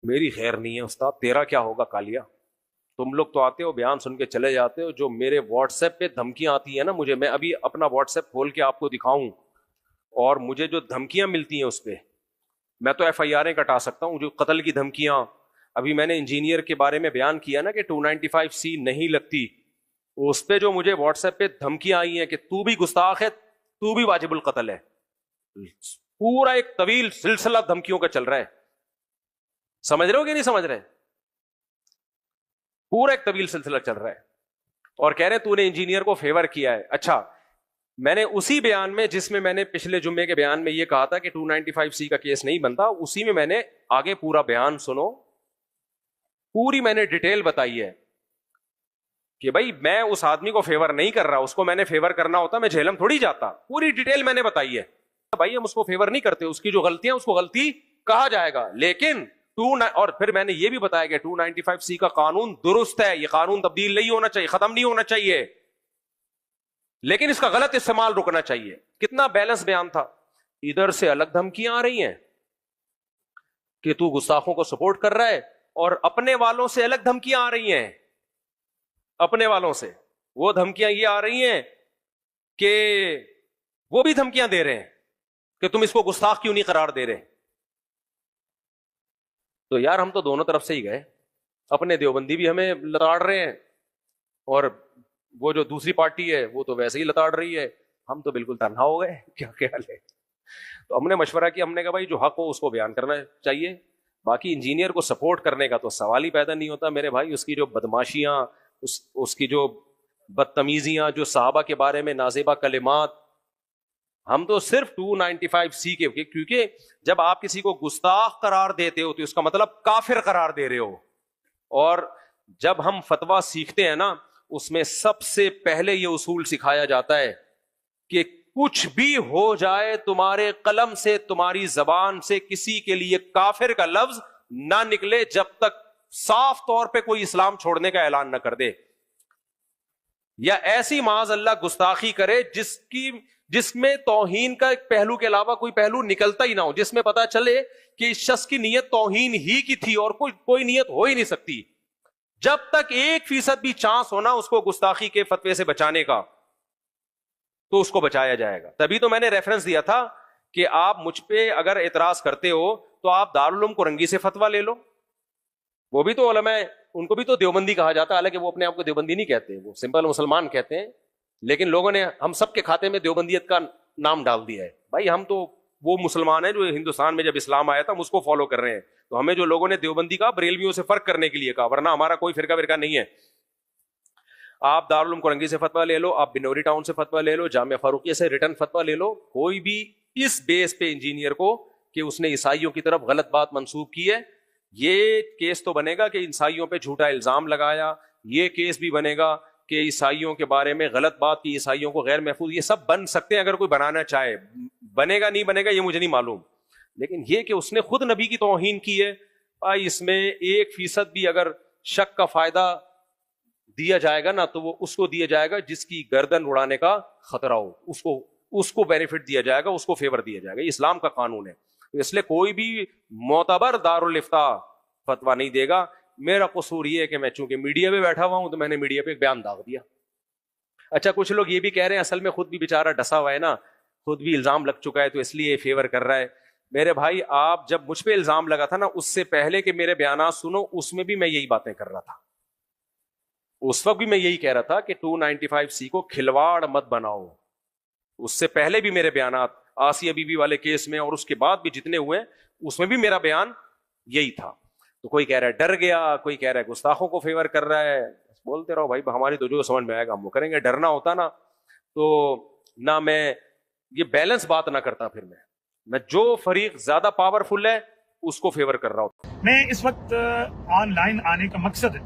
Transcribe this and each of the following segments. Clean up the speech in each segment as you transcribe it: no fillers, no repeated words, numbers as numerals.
میری خیر نہیں ہے استاد، تیرا کیا ہوگا کالیا؟ تم لوگ تو آتے ہو بیان سن کے چلے جاتے ہو، جو میرے واٹس ایپ پہ دھمکیاں آتی ہیں نا مجھے، میں ابھی اپنا واٹس ایپ کھول کے آپ کو دکھاؤں، اور مجھے جو دھمکیاں ملتی ہیں اس پہ میں تو ایف آئی آریں کٹا سکتا ہوں، جو قتل کی دھمکیاں۔ ابھی میں نے انجینئر کے بارے میں بیان کیا نا کہ 295C نہیں لگتی، اس پہ جو مجھے واٹس ایپ پہ دھمکیاں آئی ہیں کہ تو بھی گستاخ ہے، تو بھی واجب القتل ہے، پورا ایک طویل سلسلہ دھمکیوں کا چل رہا ہے۔ سمجھ رہے ہو کہ نہیں سمجھ رہے؟ پورا ایک طویل سلسلہ چل رہا ہے، اور کہہ رہے تو نے انجینئر کو فیور کیا ہے۔ اچھا، میں نے اسی بیان میں جس میں میں نے پچھلے جمعے کے بیان میں یہ کہا تھا کہ 295C کا کیس نہیں بنتا، اسی میں نے آگے پورا بیان سنو، پوری میں نے ڈیٹیل بتائی ہے کہ بھائی میں اس آدمی کو فیور نہیں کر رہا، اس کو میں نے فیور کرنا ہوتا میں جہلم تھوڑی جاتا، پوری ڈیٹیل میں نے بتائی ہے۔ بھائی ہم اس کو فیور نہیں کرتے، اس کی جو غلطیاں اس کو غلطی کہا جائے گا، لیکن اور پھر میں نے یہ بھی بتایا کہ 295C کا قانون درست ہے، یہ قانون تبدیل نہیں ہونا چاہیے، ختم نہیں ہونا چاہیے، لیکن اس کا غلط استعمال رکنا چاہیے۔ کتنا بیلنس بیان تھا، ادھر سے الگ دھمکیاں آ رہی ہیں کہ تو گستاخوں کو سپورٹ کر رہا ہے، اور اپنے والوں سے الگ دھمکیاں آ رہی ہیں، اپنے والوں سے وہ دھمکیاں یہ آ رہی ہیں کہ وہ بھی دھمکیاں دے رہے ہیں کہ تم اس کو گستاخ کیوں نہیں قرار دے رہے۔ تو یار ہم تو دونوں طرف سے ہی گئے، اپنے دیوبندی بھی ہمیں لتاڑ رہے ہیں، اور وہ جو دوسری پارٹی ہے وہ تو ویسے ہی لتاڑ رہی ہے، ہم تو بالکل تنہا ہو گئے۔ کیا خیال ہے؟ تو ہم نے مشورہ کیا، ہم نے کہا بھائی جو حق ہو اس کو بیان کرنا چاہیے، باقی انجینئر کو سپورٹ کرنے کا تو سوال ہی پیدا نہیں ہوتا میرے بھائی۔ اس کی جو بدماشیاں، اس کی جو بدتمیزیاں، جو صحابہ کے بارے میں نازیبہ کلمات، ہم تو صرف 295C کے، کیونکہ جب آپ کسی کو گستاخ قرار دیتے ہو تو اس کا مطلب کافر قرار دے رہے ہو، اور جب ہم فتویٰ سیکھتے ہیں نا اس میں سب سے پہلے یہ اصول سکھایا جاتا ہے کہ کچھ بھی ہو جائے تمہارے قلم سے، تمہاری زبان سے کسی کے لیے کافر کا لفظ نہ نکلے جب تک صاف طور پہ کوئی اسلام چھوڑنے کا اعلان نہ کر دے، یا ایسی معاذ اللہ گستاخی کرے جس میں توہین کا ایک پہلو کے علاوہ کوئی پہلو نکلتا ہی نہ ہو، جس میں پتا چلے کہ اس شخص کی نیت توہین ہی کی تھی اور کوئی نیت ہو ہی نہیں سکتی۔ جب تک 1% بھی چانس ہونا اس کو گستاخی کے فتوے سے بچانے کا تو اس کو بچایا جائے گا۔ تبھی تو میں نے ریفرنس دیا تھا کہ آپ مجھ پہ اگر اعتراض کرتے ہو تو آپ دارالعلوم کرنگی سے فتویٰ لے لو، وہ بھی تو علماء، ان کو بھی تو دیوبندی کہا جاتا ہے، حالانکہ وہ اپنے آپ کو دیوبندی نہیں کہتے، وہ سمپل مسلمان کہتے ہیں، لیکن لوگوں نے ہم سب کے کھاتے میں دیوبندیت کا نام ڈال دیا ہے۔ بھائی ہم تو وہ مسلمان ہیں جو ہندوستان میں جب اسلام آیا تھا ہم اس کو فالو کر رہے ہیں، تو ہمیں جو لوگوں نے دیوبندی کہا بریلویوں سے فرق کرنے کے لیے کہا، ورنہ ہمارا کوئی فرقہ نہیں ہے۔ آپ دارالعلوم کرنگی سے فتویٰ لے لو، آپ بنوری ٹاؤن سے فتویٰ لے لو، جامعہ فاروقیہ سے ریٹرن فتویٰ لے لو، کوئی بھی اس بیس پہ انجینئر کو کہ اس نے عیسائیوں کی طرف غلط بات منسوب کی ہے، یہ کیس تو بنے گا کہ عیسائیوں پہ جھوٹا الزام لگایا، یہ کیس بھی بنے گا کہ عیسائیوں کے بارے میں غلط بات کی، عیسائیوں کو غیر محفوظ، یہ سب بن سکتے ہیں اگر کوئی بنانا چاہے، بنے گا نہیں بنے گا یہ مجھے نہیں معلوم، لیکن یہ کہ اس نے خود نبی کی توہین کی ہے، اس میں 1% بھی اگر شک کا فائدہ دیا جائے گا نا تو وہ اس کو دیا جائے گا جس کی گردن اڑانے کا خطرہ ہو، اس کو بینیفٹ دیا جائے گا، اس کو فیور دیا جائے گا، یہ اسلام کا قانون ہے۔ اس لیے کوئی بھی معتبر دارالافتاء فتویٰ نہیں دے گا۔ میرا قصور یہ ہے کہ میں چونکہ میڈیا پہ بیٹھا ہوا ہوں تو میں نے میڈیا پہ ایک بیان داغ دیا۔ اچھا کچھ لوگ یہ بھی کہہ رہے ہیں اصل میں خود بھی بیچارہ ڈسا ہوا ہے نا، خود بھی الزام لگ چکا ہے تو اس لیے فیور کر رہا ہے۔ میرے بھائی آپ جب مجھ پہ الزام لگا تھا نا، اس سے پہلے کہ میرے بیانات سنو، اس میں بھی میں یہی باتیں کر رہا تھا، اس وقت بھی میں یہی کہہ رہا تھا کہ 295C کو کھلواڑ مت بناؤ۔ اس سے پہلے بھی میرے بیانات آسیہ بی بی والے کیس میں اور اس کے بعد بھی جتنے ہوئے اس میں بھی میرا بیان یہی تھا۔ تو کوئی کہہ رہا ہے ڈر گیا، کوئی کہہ رہا ہے گستاخوں کو فیور کر رہا ہے، بولتے رہو بھائی، ہماری تو جو سمجھ میں آئے گا ہم وہ کریں گے۔ ڈرنا ہوتا نا تو نہ میں یہ بیلنس بات نہ کرتا، پھر میں جو فریق زیادہ پاورفل ہے اس کو فیور کر رہا ہوں۔ میں اس وقت آن لائن آنے کا مقصد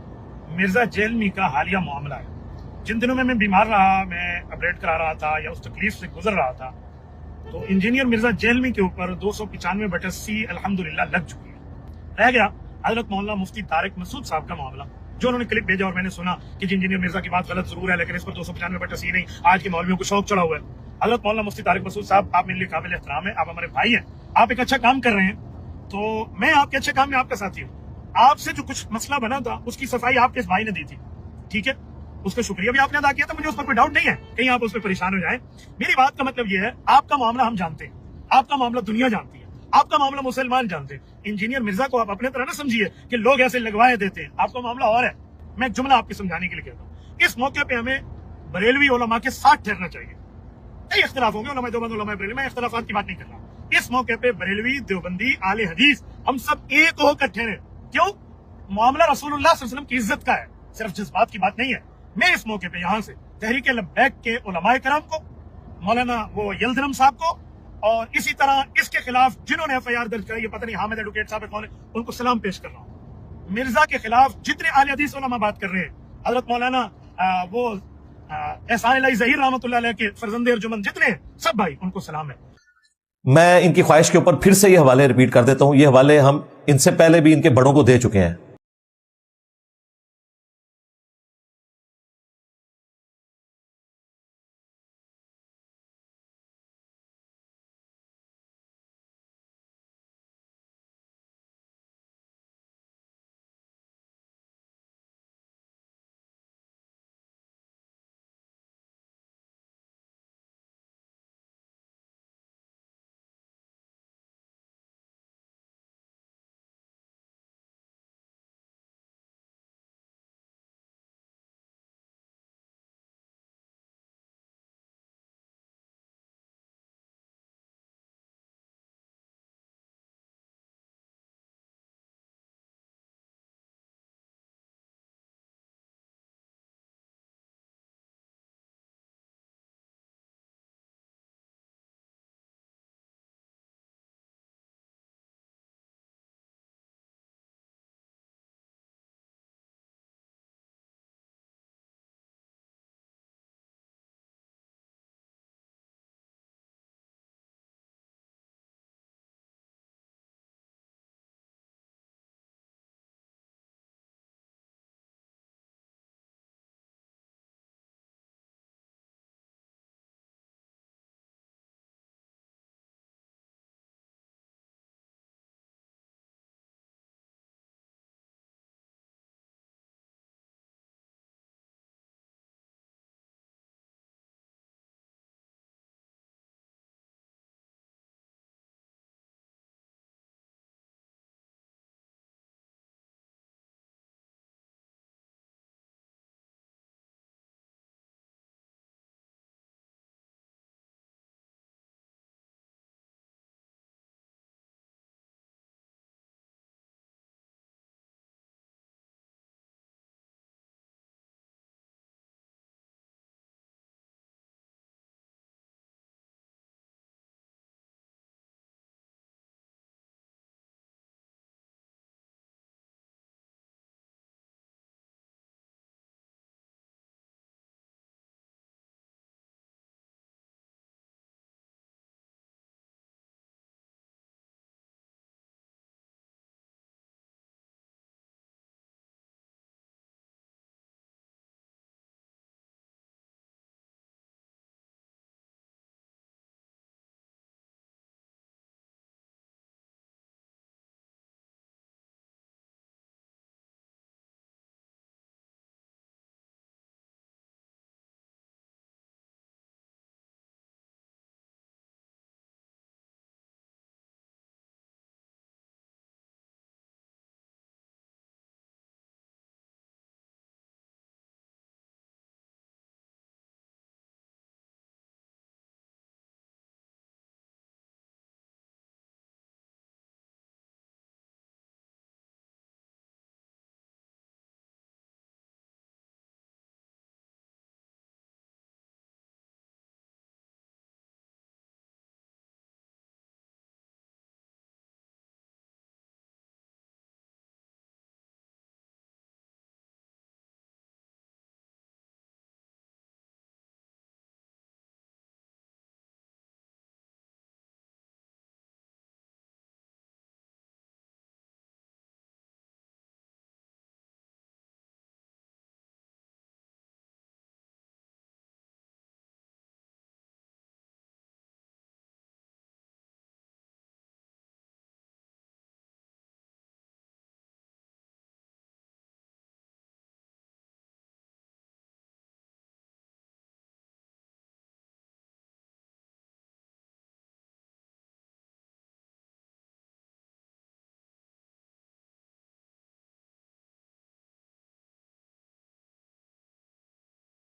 مرزا جیلمی کا حالیہ معاملہ ہے۔ جن دنوں میں بیمار رہا، میں اپریٹ کرا رہا تھا یا اس تکلیف سے گزر رہا تھا، تو انجینئر مرزا جیلمی کے اوپر 295/C الحمدللہ لگ چکی ہے۔ رہ گیا حضرت مولانا مفتی طارق مسعود صاحب کا معاملہ، جو انہوں نے کلپ بھیجا اور میں نے سنا کہ انجینئر مرزا کی بات غلط ضرور ہے لیکن اس پر 295/C نہیں، آج کے مولویوں کو شوق چڑھا ہوا ہے۔ حضرت مولانا مفتی طارق مسعود صاحب، آپ میرے لیے قابل احترام ہیں، آپ ہمارے بھائی ہیں، آپ ایک اچھا کام کر رہے ہیں، تو میں آپ کے اچھے کام میں آپ کا ساتھی ہوں۔ آپ سے جو کچھ مسئلہ بنا تھا اس کی صفائی آپ کے اس بھائی نے دی تھی, ٹھیک ہے, اس کا شکریہ بھی آپ نے ادا کیا تھا, مجھے اس پر کوئی ڈاؤٹ نہیں ہے, کہیں آپ اس پہ پریشان ہو جائیں. میری بات کا مطلب یہ ہے, آپ کا معاملہ ہم جانتے ہیں, آپ کا معاملہ دنیا جانتی ہے, آپ کا معاملہ مسلمان جانتے ہیں. انجینئر مرزا کو آپ اپنے طرح نہ سمجھیے کہ لوگ ایسے لگوائے دیتے ہیں, آپ کا معاملہ اور ہے. میں ایک جملہ آپ کے سمجھانے کے لیے کہتا ہوں, اس موقع پہ ہمیں بریلوی علماء کے ساتھ ٹھہرنا چاہیے. کئی اختلاف ہوں گے, علماء دیوبند, علماء بریلوی, میں اختلافات کی بات نہیں کر رہا. اس موقع پہ بریلوی, دیوبندی, اہل حدیث ہم سب ایک ہو کر ٹھہرے. کیوں؟ معاملہ رسول اللہ صلی اللہ علیہ وسلم کی عزت کا ہے, صرف جذبات کی بات نہیں ہے. میں اس موقع پہ یہاں سے تحریک لبیک کے علماء کرام کو, مولانا وہ یلدرم صاحب کو, اور اسی طرح اس کے خلاف جنہوں نے ایف آئی آر درج کرائی, یہ پتہ نہیں حامد ایڈوکیٹ صاحب کون ہے, ان کو سلام پیش کر رہا ہوں. مرزا کے خلاف جتنے اہل حدیث علماء بات کر رہے ہیں, حضرت مولانا وہ احسان الہی ظہیر رحمۃ اللہ علیہ کے فرزند ارجمند جتنے ہیں, سب بھائی ان کو سلام ہے. میں ان کی خواہش کے اوپر پھر سے یہ حوالے ریپیٹ کر دیتا ہوں. یہ حوالے ہم ان سے پہلے بھی ان کے بڑوں کو دے چکے ہیں.